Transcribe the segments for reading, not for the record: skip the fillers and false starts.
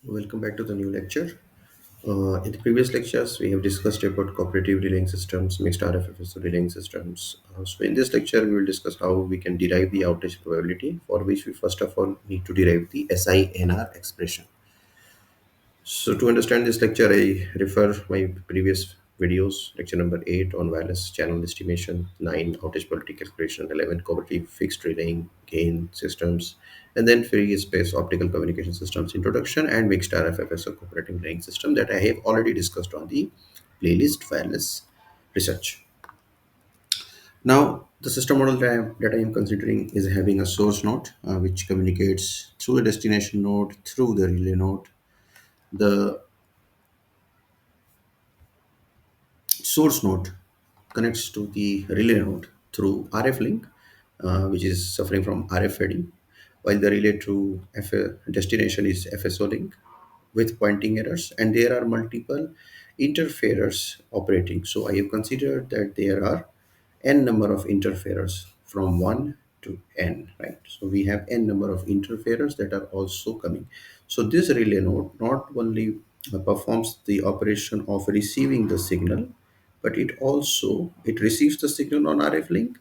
Welcome back to the new lecture. In the previous lectures, we have discussed about cooperative relaying systems, mixed RF FSO relaying systems. So in this lecture, we will discuss how we can derive the outage probability, for which we first of all need to derive the SINR expression. So to understand this lecture, I refer my previous videos, lecture number 8 on wireless channel estimation, 9 outage probability calculation, 11 cooperative fixed relaying gain systems, and then free space optical communication systems introduction and mixed RF FSO cooperative relaying system that I have already discussed on the playlist wireless research. Now, the system model that I am considering is having a source node which communicates through the destination node, through the relay node. The source node connects to the relay node through RF link, which is suffering from RF fading, while the relay to destination is FSO link with pointing errors, and there are multiple interferers operating. So I have considered that there are n number of interferers from 1 to n, right? So we have n number of interferers that are also coming. So this relay node not only performs the operation of receiving the signal, but it receives the signal on RF link,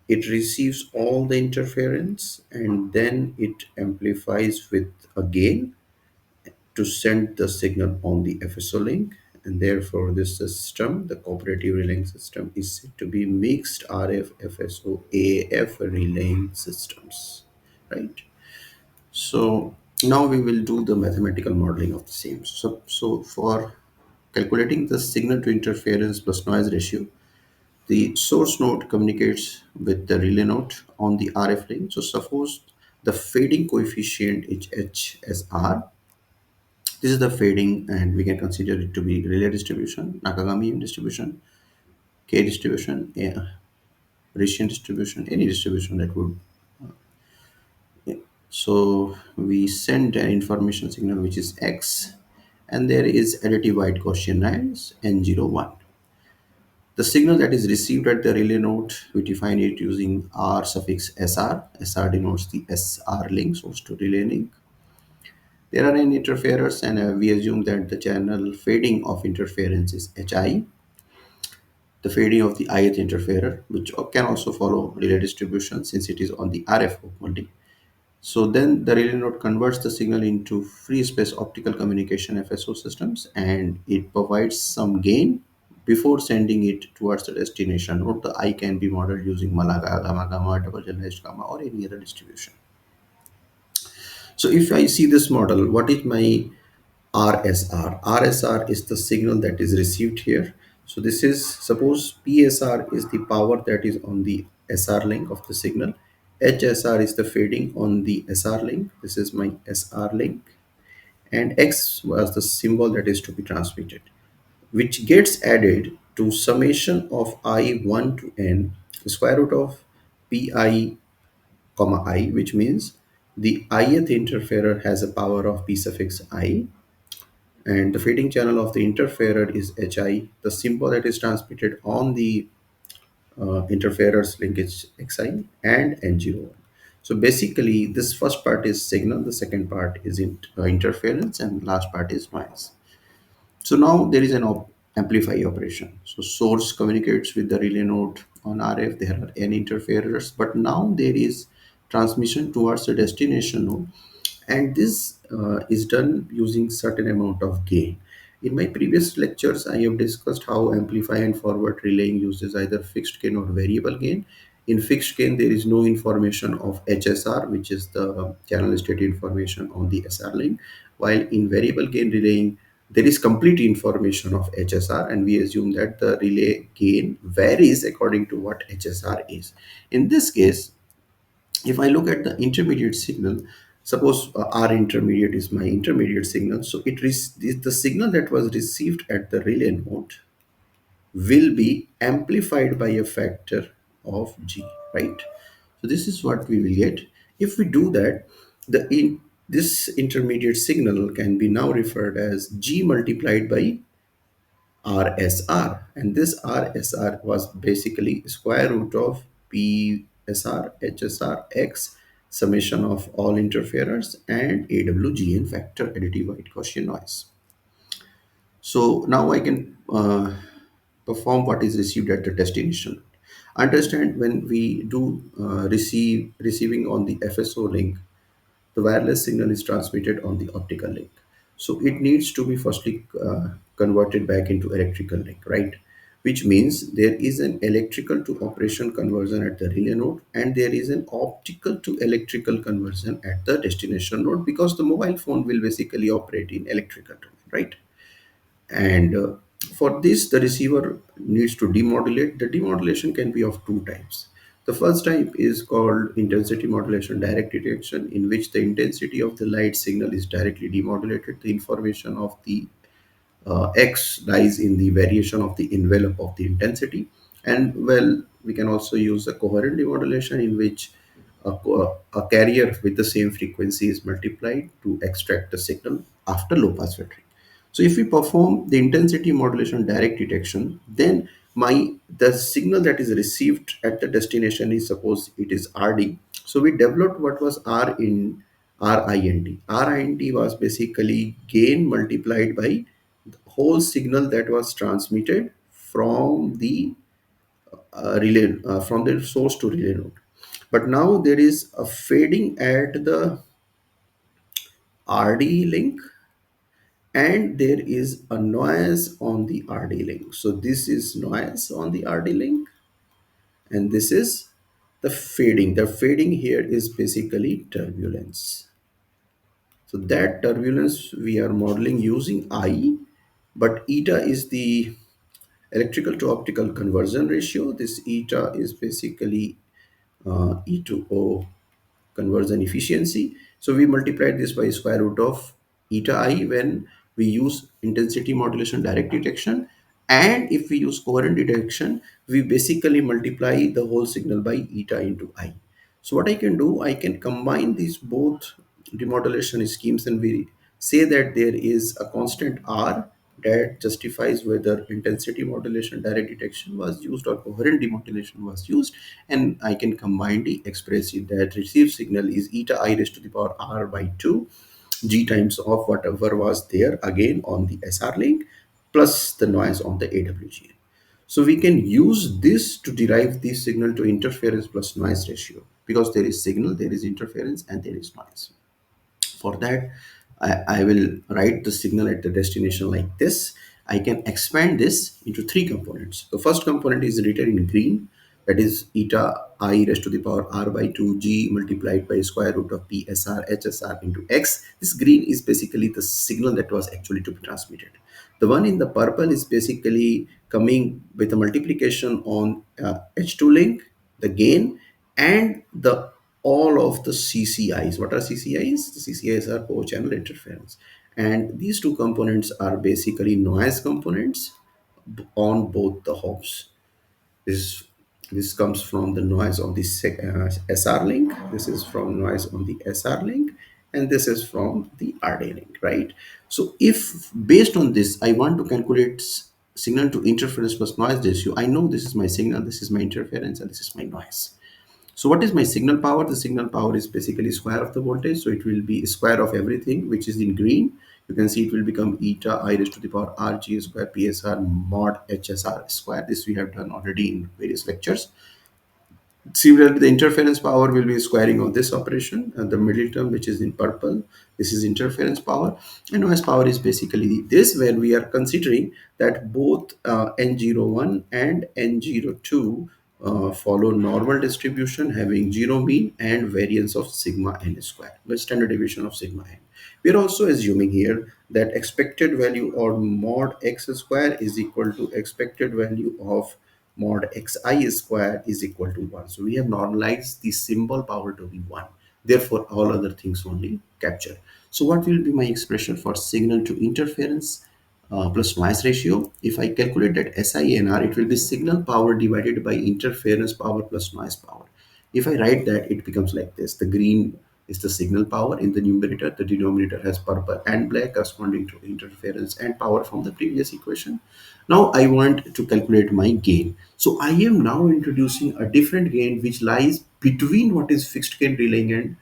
it receives all the interference, and then it amplifies with a gain to send the signal on the FSO link. And therefore, this system, the cooperative relaying system, is said to be mixed RF FSO AF relaying systems, right? So now we will do the mathematical modeling of the same. So for calculating the signal to interference plus noise ratio, the source node communicates with the relay node on the RF link. So suppose the fading coefficient is H as R. This is the fading, and we can consider it to be relay distribution, Nakagami distribution, K distribution, Rician distribution, any distribution that would. So we send an information signal which is X, and there is additive white Gaussian lines N01. The signal that is received at the relay node, we define it using R suffix SR. SR denotes the SR link, source to relay link. There are n interferers, and we assume that the channel fading of interference is HI. The fading of the ith interferer, which can also follow relay distribution since it is on the RF only. So then the relay node converts the signal into free space optical communication FSO systems, and it provides some gain before sending it towards the destination node. The I can be modeled using Malaga, Gamma, Gamma, double generalized Gamma, or any other distribution. So if I see this model, what is my RSR? RSR is the signal that is received here. So this is, suppose PSR is the power that is on the SR link of the signal. HSR is the fading on the SR link. This is my SR link. And X was the symbol that is to be transmitted, which gets added to summation of I1 to N, square root of PI comma I, which means the ith interferer has a power of P suffix I, and the fading channel of the interferer is HI. The symbol that is transmitted on the interferers linkage XI and N01. So basically, this first part is signal, the second part is interference, and last part is noise. So now there is an amplify operation. So source communicates with the relay node on RF. There are n interferers, but now there is transmission towards the destination node, and this is done using certain amount of gain. In my previous lectures, I have discussed how amplify and forward relaying uses either fixed gain or variable gain. In fixed gain, there is no information of HSR, which is the channel state information on the SR link, while in variable gain relaying, there is complete information of HSR, and we assume that the relay gain varies according to what HSR is. In this case, if I look at the intermediate signal, suppose R intermediate is my intermediate signal, so the signal that was received at the relay node will be amplified by a factor of G, right? So this is what we will get. If we do that, this intermediate signal can be now referred as G multiplied by RSR, and this RSR was basically square root of PSR HSR X summation of all interferers, and AWGN factor, additive white Gaussian noise. So now I can perform what is received at the destination. Understand, when we do receiving on the FSO link, the wireless signal is transmitted on the optical link. So it needs to be firstly converted back into electrical link, right? Which means there is an electrical to operation conversion at the relay node, and there is an optical to electrical conversion at the destination node, because the mobile phone will basically operate in electrical domain, right? And for this, the receiver needs to demodulate. The demodulation can be of two types. The first type is called intensity modulation direct detection, in which the intensity of the light signal is directly demodulated. The information of the X lies in the variation of the envelope of the intensity. And well, we can also use a coherent demodulation, in which a carrier with the same frequency is multiplied to extract the signal after low pass filtering. So if we perform the intensity modulation direct detection, then the signal that is received at the destination is, suppose it is RD. So we developed what was R in RIND. RIND was basically gain multiplied by the whole signal that was transmitted from the relay, from the source to relay node. But now there is a fading at the RD link, and there is a noise on the RD link. So this is noise on the RD link, and this is the fading. The fading here is basically turbulence. So that turbulence we are modeling using I, but eta is the electrical to optical conversion ratio. This eta is basically E to O conversion efficiency. So we multiplied this by square root of eta I when we use intensity modulation direct detection. And if we use coherent detection, we basically multiply the whole signal by eta into I. So what I can do, I can combine these both demodulation schemes, and we say that there is a constant R that justifies whether intensity modulation direct detection was used or coherent demodulation was used. And I can combine the express that received signal is eta I raised to the power R by 2 G times of whatever was there again on the SR link, plus the noise on the AWGN. So we can use this to derive the signal to interference plus noise ratio, because there is signal, there is interference, and there is noise. For that, I will write the signal at the destination like this. I can expand this into three components. The first component is written in green, that is eta I raised to the power R by 2G multiplied by square root of PSR HSR into X. This green is basically the signal that was actually to be transmitted. The one in the purple is basically coming with a multiplication on H2 link, the gain, and the all of the CCIs. What are CCIs? The CCIs are core channel interference. And these two components are basically noise components on both the hops. This this comes from the noise on the SR link. This is from noise on the SR link, and this is from the RD link, right? So if based on this, I want to calculate signal to interference plus noise ratio, I know this is my signal, this is my interference, and this is my noise. So what is my signal power? The signal power is basically square of the voltage. So it will be square of everything, which is in green. You can see it will become eta I raised to the power RG square PSR mod HSR square. This we have done already in various lectures. Similarly, the interference power will be squaring of this operation, and the middle term, which is in purple, this is interference power. And noise power is basically this, where we are considering that both N01 and N02 follow normal distribution having zero mean and variance of sigma n square, the standard deviation of sigma n. We are also assuming here that expected value or mod x square is equal to expected value of mod xi square is equal to 1. So we have normalized the symbol power to be 1. Therefore, all other things only capture. So what will be my expression for signal to interference plus noise ratio? If I calculate that SINR, it will be signal power divided by interference power plus noise power. If I write that, it becomes like this. The green is the signal power in the numerator. The denominator has purple and black corresponding to interference and power from the previous equation. Now I want to calculate my gain. So I am now introducing a different gain which lies between what is fixed gain relaying and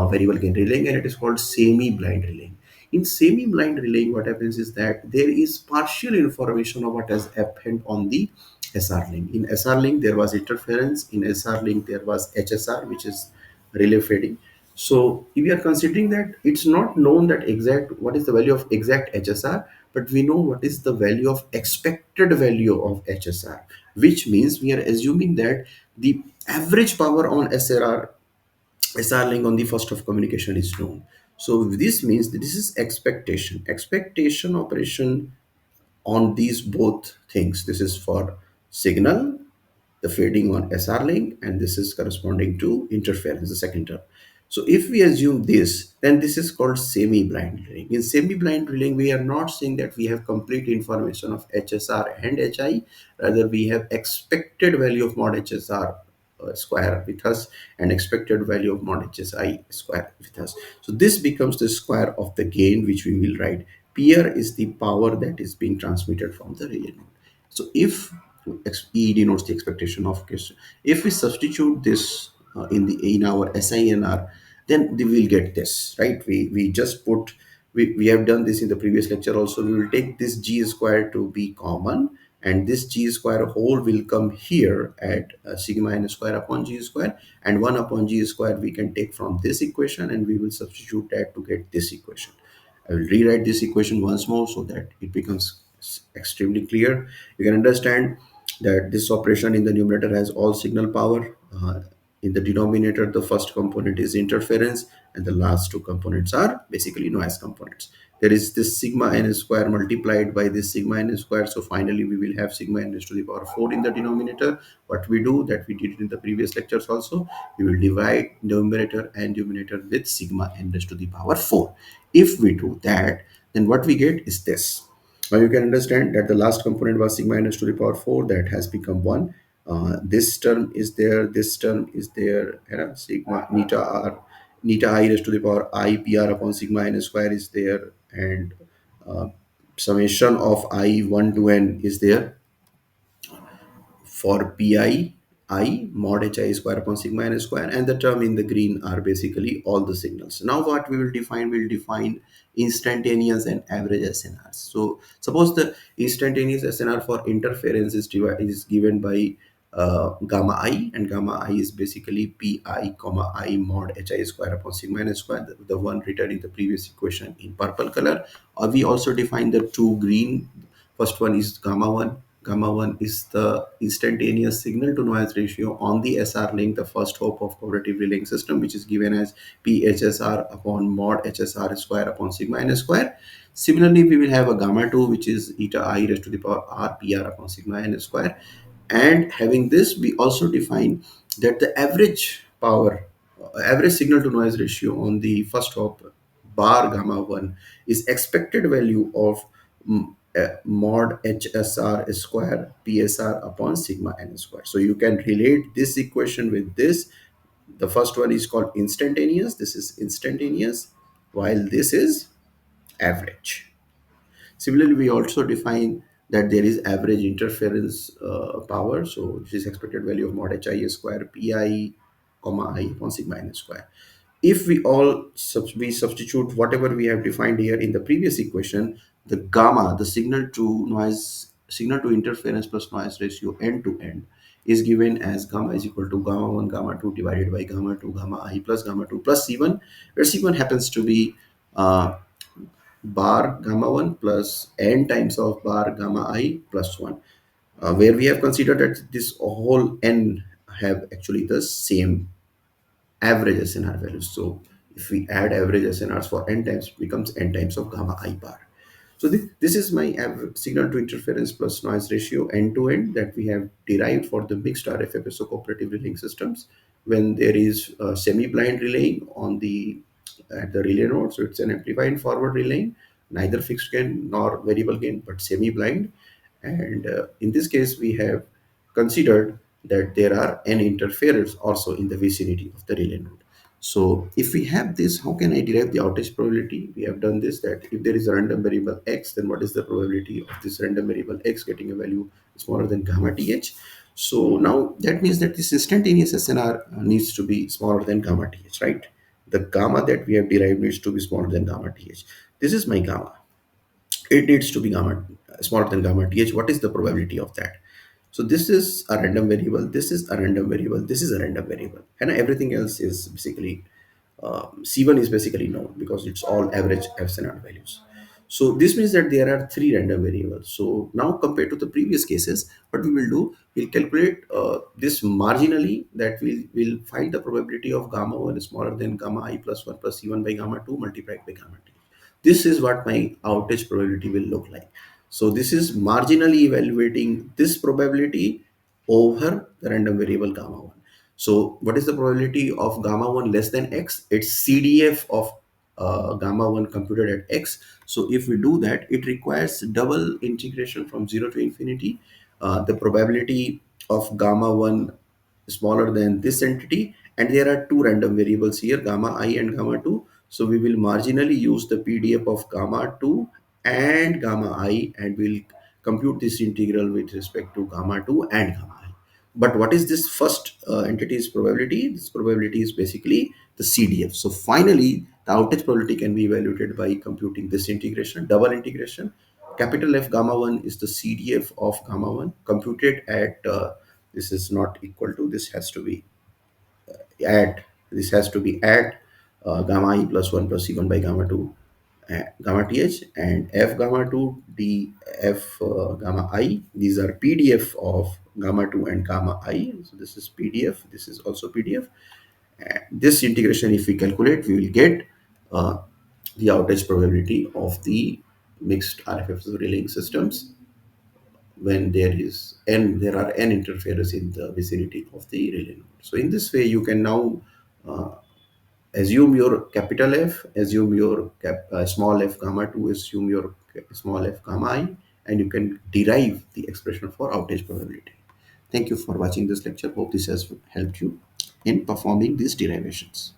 variable gain relaying, and it is called semi-blind relaying. In semi-blind relaying, what happens is that there is partial information of what has happened on the SR link. In SR link, there was interference. In SR link, there was HSR, which is relay fading. So if we are considering that it's not known that exact what is the value of exact HSR, but we know what is the value of expected value of HSR, which means we are assuming that the average power on SR link on the first of communication is known. So this means that this is expectation operation on these both things. This is for signal, the fading on SR link, and this is corresponding to interference, the second term. So if we assume this, then this is called semi-blind relaying. In semi-blind relaying, we are not saying that we have complete information of HSR and HI, rather we have expected value of mod HSR square with us and expected value of mod HSI square with us. So this becomes the square of the gain, which we will write. PR is the power that is being transmitted from the relay node. So if E denotes the expectation of case, if we substitute this in our SINR, then we will get this, right? We just put, we have done this in the previous lecture also. We will take this G square to be common, and this G square whole will come here at sigma n square upon G square, and 1 upon G square we can take from this equation, and we will substitute that to get this equation. I will rewrite this equation once more so that it becomes extremely clear. You can understand that this operation in the numerator has all signal power. In the denominator, the first component is interference, and the last two components are basically noise components. There is this sigma n square multiplied by this sigma n square. So finally, we will have sigma n raised to the power 4 in the denominator. What we do, that we did in the previous lectures also, we will divide numerator and denominator with sigma n raised to the power 4. If we do that, then what we get is this. Now you can understand that the last component was sigma n to the power 4, that has become 1. This term is there, this term is there, sigma neta r, neta I raised to the power I pr upon sigma n square is there, and uh, summation of I 1 to n is there for pi I mod hi square upon sigma n square, and the term in the green are basically all the signals. Now what we will define, we'll define instantaneous and average SNRs. So suppose the instantaneous SNR for interference is given by gamma I, and gamma I is basically pi comma I mod hi square upon sigma n square, the one written in the previous equation in purple color. We also define the two green. First one is gamma 1. Gamma 1 is the instantaneous signal to noise ratio on the SR link, the first hope of cooperative relaying system, which is given as PHSR upon mod HSR square upon sigma n square. Similarly, we will have a gamma 2, which is eta I raised to the power R PR upon sigma n square. And having this, we also define that the average power, average signal to noise ratio on the first hop bar gamma 1 is expected value of mod HSR square PSR upon sigma n square. So you can relate this equation with this. The first one is called instantaneous. This is instantaneous, while this is average. Similarly, we also define that there is average interference power. So this is expected value of mod hi square pi comma I upon sigma n square. If we we substitute whatever we have defined here in the previous equation, the gamma, the signal to interference plus noise ratio end to end is given as gamma is equal to gamma 1 gamma 2 divided by gamma 2 gamma I plus gamma 2 plus C1, where C1 happens to be bar gamma 1 plus n times of bar gamma I plus 1, where we have considered that this whole n have actually the same average SNR values. So if we add average SNRs for n times, it becomes n times of gamma I bar. So this is my signal to interference plus noise ratio end to end that we have derived for the mixed RF FSO cooperative relaying systems when there is semi-blind relaying on the at the relay node. So it's an amplified forward relaying, neither fixed gain nor variable gain, but semi-blind. And in this case, we have considered that there are n interferers also in the vicinity of the relay node. So if we have this, how can I derive the outage probability? We have done this, that if there is a random variable x, then what is the probability of this random variable x getting a value smaller than gamma th? So now that means that this instantaneous SNR needs to be smaller than gamma th, right? The gamma that we have derived needs to be smaller than gamma th. This is my gamma. It needs to be gamma smaller than gamma th. What is the probability of that? So this is a random variable, this is a random variable, this is a random variable, and everything else is basically C1 is basically known because it's all average FSO values. So this means that there are three random variables. So now compared to the previous cases, what we will do, we'll calculate this marginally, that we'll find the probability of gamma 1 is smaller than gamma I plus 1 plus C1 by gamma 2 multiplied by gamma t. This is what my outage probability will look like. So this is marginally evaluating this probability over the random variable gamma 1. So what is the probability of gamma 1 less than x? It's CDF of gamma 1 computed at x. So if we do that, it requires double integration from 0 to infinity. The probability of gamma 1 smaller than this entity, and there are two random variables here, gamma I and gamma 2. So we will marginally use the PDF of gamma 2 and gamma I, and we'll compute this integral with respect to gamma 2 and gamma I. But what is this first entity's probability? This probability is basically the CDF. So finally, the outage probability can be evaluated by computing this integration, double integration. Capital F gamma 1 is the CDF of gamma 1 computed at, this is not equal to, this has to be at, gamma I plus 1 plus C1 by gamma 2 gamma th, and f gamma 2 d f gamma I. These are PDF of gamma 2 and gamma I. So this is PDF, this is also PDF. And this integration, if we calculate, we will get uh, the outage probability of the mixed RFFS relaying systems when there are n interferes in the vicinity of the relay node. So in this way, you can now uh, assume your capital F, assume your small f gamma 2, assume your small f gamma I, and you can derive the expression for outage probability. Thank you for watching this lecture. Hope this has helped you in performing these derivations.